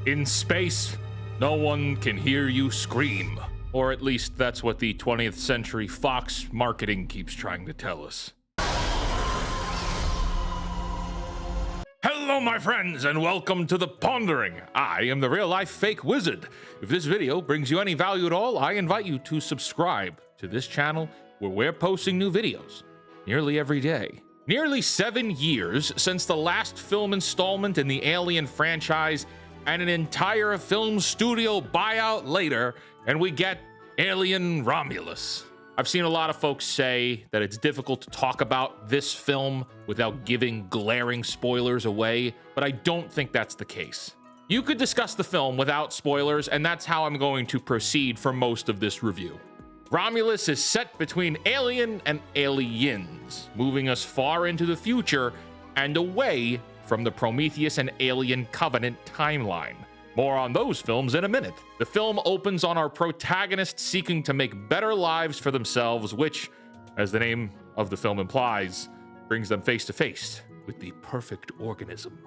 In space, no one can hear you scream. Or at least that's what the 20th Century Fox marketing keeps trying to tell us. Hello, my friends, and welcome to The Pondering. I am the real-life fake wizard. If this video brings you any value at all, I invite you to subscribe to this channel where we're posting new videos nearly every day. Nearly 7 years since the last film installment in the Alien franchise, and an entire film studio buyout later, and we get Alien Romulus. I've seen a lot of folks say that it's difficult to talk about this film without giving glaring spoilers away, but I don't think that's the case. You could discuss the film without spoilers, and that's how I'm going to proceed for most of this review. Romulus is set between Alien and Aliens, moving us far into the future and away from the Prometheus and Alien Covenant timeline. More on those films in a minute. The film opens on our protagonists seeking to make better lives for themselves, which, as the name of the film implies, brings them face to face with the perfect organism.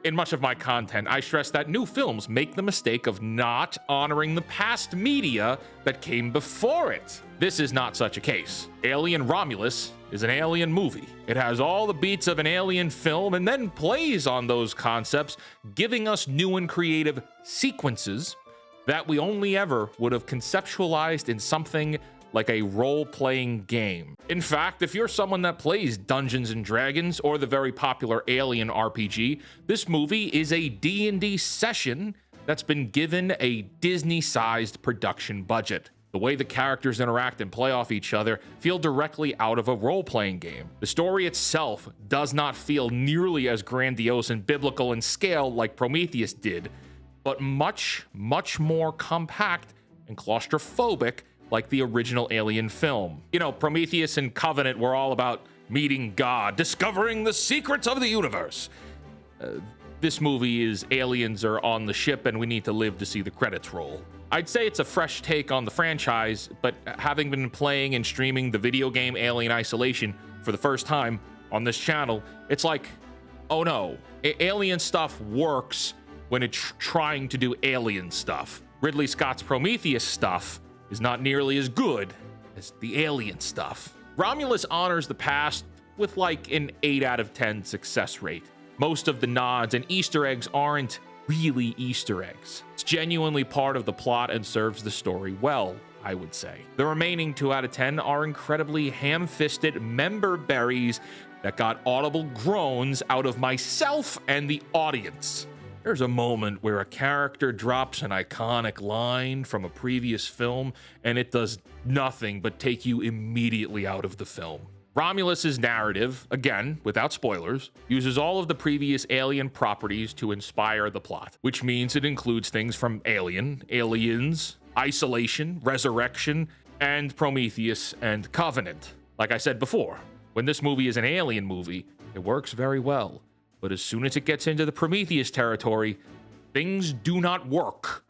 In much of my content, I stress that new films make the mistake of not honoring the past media that came before it. This is not such a case. Alien Romulus is an alien movie. It has all the beats of an alien film and then plays on those concepts, giving us new and creative sequences that we only ever would have conceptualized in something like a role-playing game. In fact, if you're someone that plays Dungeons & Dragons or the very popular Alien RPG, this movie is a D&D session that's been given a Disney-sized production budget. The way the characters interact and play off each other feel directly out of a role-playing game. The story itself does not feel nearly as grandiose and biblical in scale like Prometheus did, but much, much more compact and claustrophobic like the original Alien film. You know, Prometheus and Covenant were all about meeting God, discovering the secrets of the universe. This movie is aliens are on the ship and we need to live to see the credits roll. I'd say it's a fresh take on the franchise, but having been playing and streaming the video game Alien Isolation for the first time on this channel, it's like, oh no, alien stuff works when it's trying to do alien stuff. Ridley Scott's Prometheus stuff is not nearly as good as the alien stuff. Romulus honors the past with like an 8 out of 10 success rate. Most of the nods and Easter eggs aren't really Easter eggs. It's genuinely part of the plot and serves the story well, I would say. The remaining 2 out of 10 are incredibly ham-fisted member berries that got audible groans out of myself and the audience. There's a moment where a character drops an iconic line from a previous film, and it does nothing but take you immediately out of the film. Romulus's narrative, again, without spoilers, uses all of the previous Alien properties to inspire the plot, which means it includes things from Alien, Aliens, Isolation, Resurrection, and Prometheus and Covenant. Like I said before, when this movie is an Alien movie, it works very well. But as soon as it gets into the Prometheus territory, things do not work,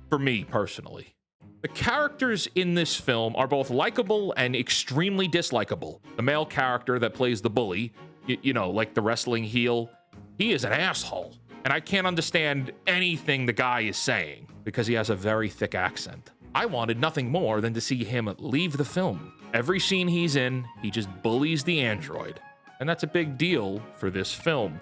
for me personally. The characters in this film are both likable and extremely dislikable. The male character that plays the bully, you know, like the wrestling heel, he is an asshole. And I can't understand anything the guy is saying because he has a very thick accent. I wanted nothing more than to see him leave the film. Every scene he's in, he just bullies the android. And that's a big deal for this film.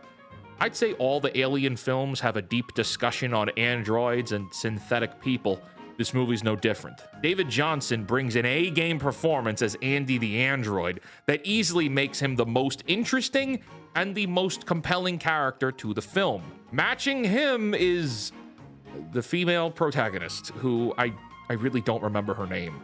I'd say all the Alien films have a deep discussion on androids and synthetic people. This movie's no different. David Johnson brings an A-game performance as Andy the android that easily makes him the most interesting and the most compelling character to the film. Matching him is the female protagonist, who I really don't remember her name.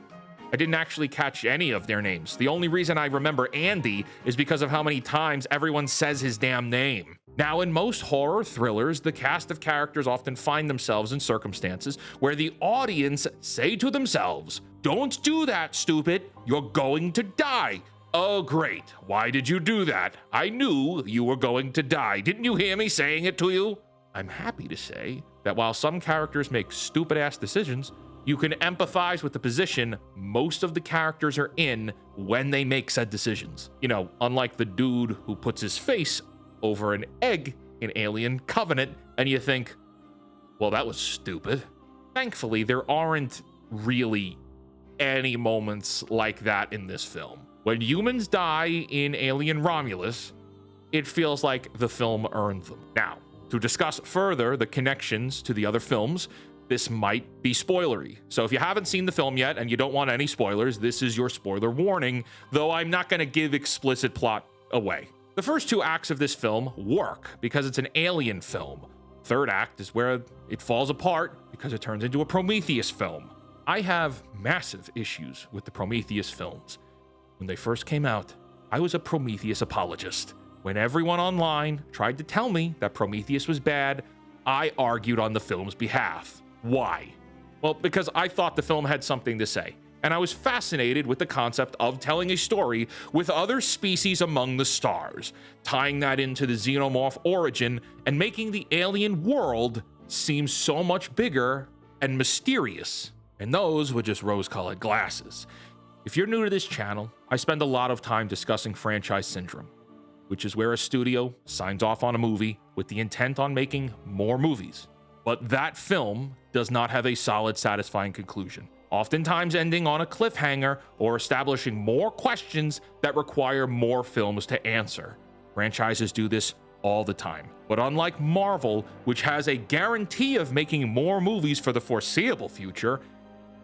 I didn't actually catch any of their names. The only reason I remember Andy is because of how many times everyone says his damn name. Now, in most horror thrillers, the cast of characters often find themselves in circumstances where the audience say to themselves, "Don't do that, stupid. You're going to die." "Oh, great. Why did you do that? I knew you were going to die. Didn't you hear me saying it to you?" I'm happy to say that while some characters make stupid-ass decisions, you can empathize with the position most of the characters are in when they make said decisions. You know, unlike the dude who puts his face over an egg in Alien Covenant, and you think, well, that was stupid. Thankfully, there aren't really any moments like that in this film. When humans die in Alien Romulus, it feels like the film earned them. Now, to discuss further the connections to the other films, this might be spoilery. So if you haven't seen the film yet and you don't want any spoilers, this is your spoiler warning, though I'm not going to give explicit plot away. The first two acts of this film work because it's an alien film. Third act is where it falls apart because it turns into a Prometheus film. I have massive issues with the Prometheus films. When they first came out, I was a Prometheus apologist. When everyone online tried to tell me that Prometheus was bad, I argued on the film's behalf. Why? Well, because I thought the film had something to say, and I was fascinated with the concept of telling a story with other species among the stars, tying that into the xenomorph origin and making the alien world seem so much bigger and mysterious. And those were just rose-colored glasses. If you're new to this channel, I spend a lot of time discussing franchise syndrome, which is where a studio signs off on a movie with the intent on making more movies. But that film does not have a solid, satisfying conclusion, oftentimes ending on a cliffhanger or establishing more questions that require more films to answer. Franchises do this all the time. But unlike Marvel, which has a guarantee of making more movies for the foreseeable future,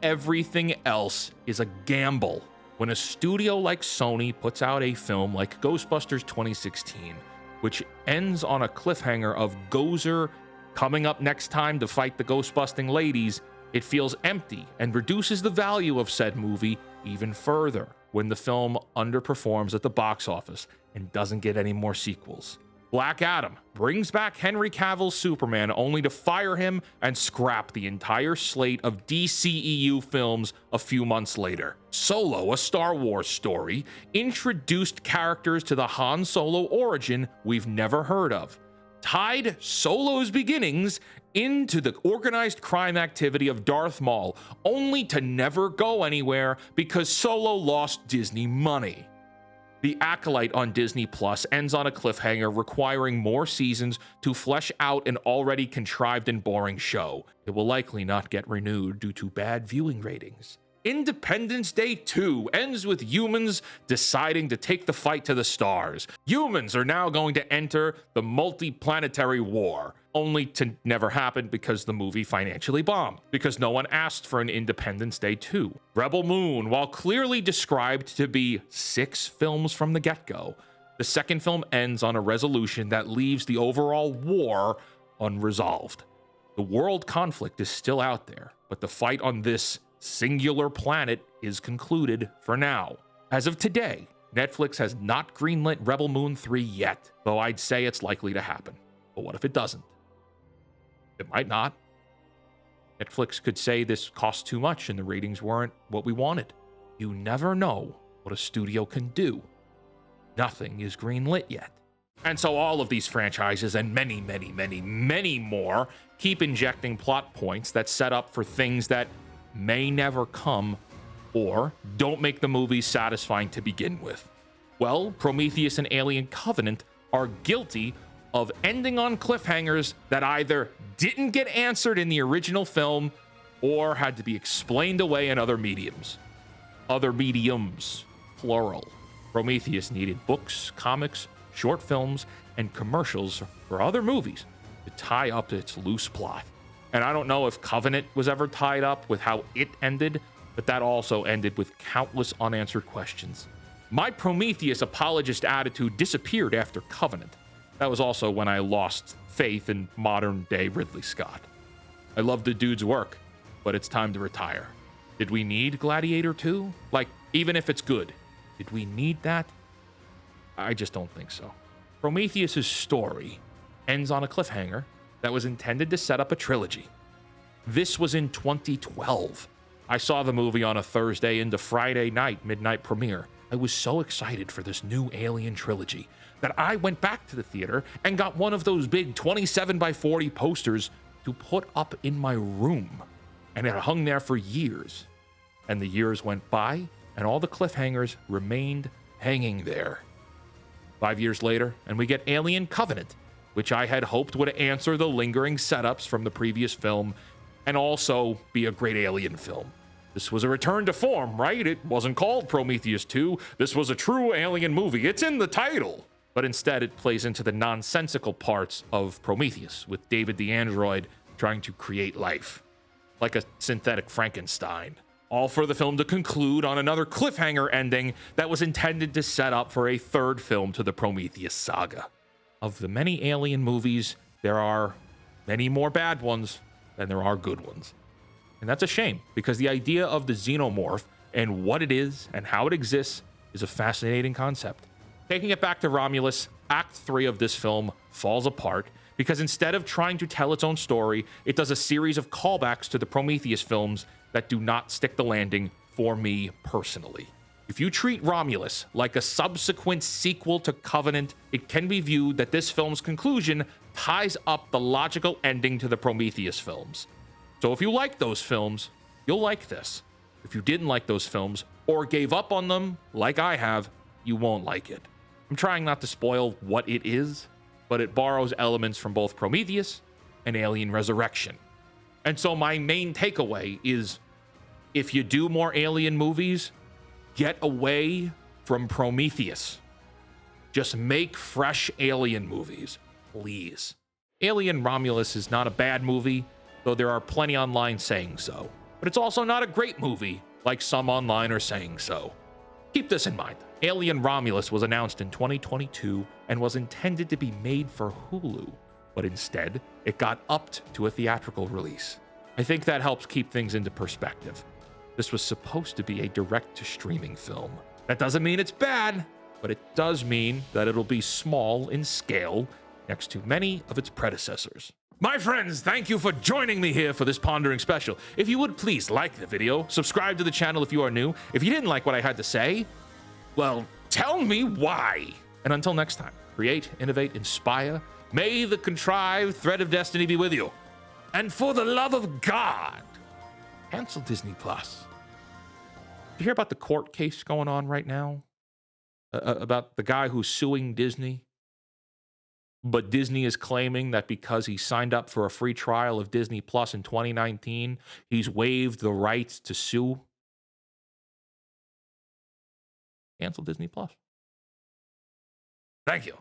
everything else is a gamble. When a studio like Sony puts out a film like Ghostbusters 2016, which ends on a cliffhanger of Gozer coming up next time to fight the ghost-busting ladies, it feels empty and reduces the value of said movie even further when the film underperforms at the box office and doesn't get any more sequels. Black Adam brings back Henry Cavill's Superman only to fire him and scrap the entire slate of DCEU films a few months later. Solo, a Star Wars story, introduced characters to the Han Solo origin we've never heard of, tied Solo's beginnings into the organized crime activity of Darth Maul, only to never go anywhere because Solo lost Disney money. The Acolyte on Disney Plus ends on a cliffhanger requiring more seasons to flesh out an already contrived and boring show. It will likely not get renewed due to bad viewing ratings. Independence Day 2 ends with humans deciding to take the fight to the stars. Humans are now going to enter the multi-planetary war, only to never happen because the movie financially bombed, because no one asked for an Independence Day 2. Rebel Moon, while clearly described to be 6 films from the get-go, the second film ends on a resolution that leaves the overall war unresolved. The world conflict is still out there, but the fight on this singular planet is concluded for now. As of today, Netflix has not greenlit Rebel Moon 3 yet, though I'd say it's likely to happen. But what if it doesn't? It might not. Netflix could say this cost too much and the ratings weren't what we wanted. You never know what a studio can do. Nothing is greenlit yet. And so all of these franchises and many, many, many, many more keep injecting plot points that set up for things that may never come or don't make the movies satisfying to begin with. Well, Prometheus and Alien Covenant are guilty of ending on cliffhangers that either didn't get answered in the original film or had to be explained away in other mediums. Other mediums, plural. Prometheus needed books, comics, short films, and commercials for other movies to tie up its loose plot. And I don't know if Covenant was ever tied up with how it ended, but that also ended with countless unanswered questions. My Prometheus apologist attitude disappeared after Covenant. That was also when I lost faith in modern-day Ridley Scott. I love the dude's work, but it's time to retire. Did we need Gladiator 2? Like, even if it's good, did we need that? I just don't think so. Prometheus' story ends on a cliffhanger that was intended to set up a trilogy. This was in 2012. I saw the movie on a Thursday into Friday night midnight premiere. I was so excited for this new Alien trilogy that I went back to the theater and got one of those big 27x40 posters to put up in my room. And it hung there for years. And the years went by, and all the cliffhangers remained hanging there. 5 years later, and we get Alien Covenant. which I had hoped would answer the lingering setups from the previous film and also be a great Alien film. This was a return to form, right? It wasn't called Prometheus 2. This was a true Alien movie. It's in the title. But instead, it plays into the nonsensical parts of Prometheus, with David the android trying to create life, like a synthetic Frankenstein. All for the film to conclude on another cliffhanger ending that was intended to set up for a third film to the Prometheus saga. Of the many Alien movies, there are many more bad ones than there are good ones. And that's a shame, because the idea of the xenomorph and what it is and how it exists is a fascinating concept. Taking it back to Romulus, Act 3 of this film falls apart because instead of trying to tell its own story, it does a series of callbacks to the Prometheus films that do not stick the landing for me personally. If you treat Romulus like a subsequent sequel to Covenant, it can be viewed that this film's conclusion ties up the logical ending to the Prometheus films. So if you like those films, you'll like this. If you didn't like those films or gave up on them like I have, you won't like it. I'm trying not to spoil what it is, but it borrows elements from both Prometheus and Alien Resurrection. And so my main takeaway is, if you do more Alien movies, get away from Prometheus. Just make fresh Alien movies, please. Alien Romulus is not a bad movie, though there are plenty online saying so. But it's also not a great movie, like some online are saying so. Keep this in mind. Alien Romulus was announced in 2022 and was intended to be made for Hulu, but instead, it got upped to a theatrical release. I think that helps keep things into perspective. This was supposed to be a direct-to-streaming film. That doesn't mean it's bad, but it does mean that it'll be small in scale next to many of its predecessors. My friends, thank you for joining me here for this Pondering Special. If you would please like the video, subscribe to the channel if you are new. If you didn't like what I had to say, well, tell me why. And until next time, create, innovate, inspire. May the contrived thread of destiny be with you. And for the love of God, cancel Disney Plus. You hear about the court case going on right now? About the guy who's suing Disney? But Disney is claiming that because he signed up for a free trial of Disney Plus in 2019, he's waived the right to sue. Cancel Disney Plus. Thank you.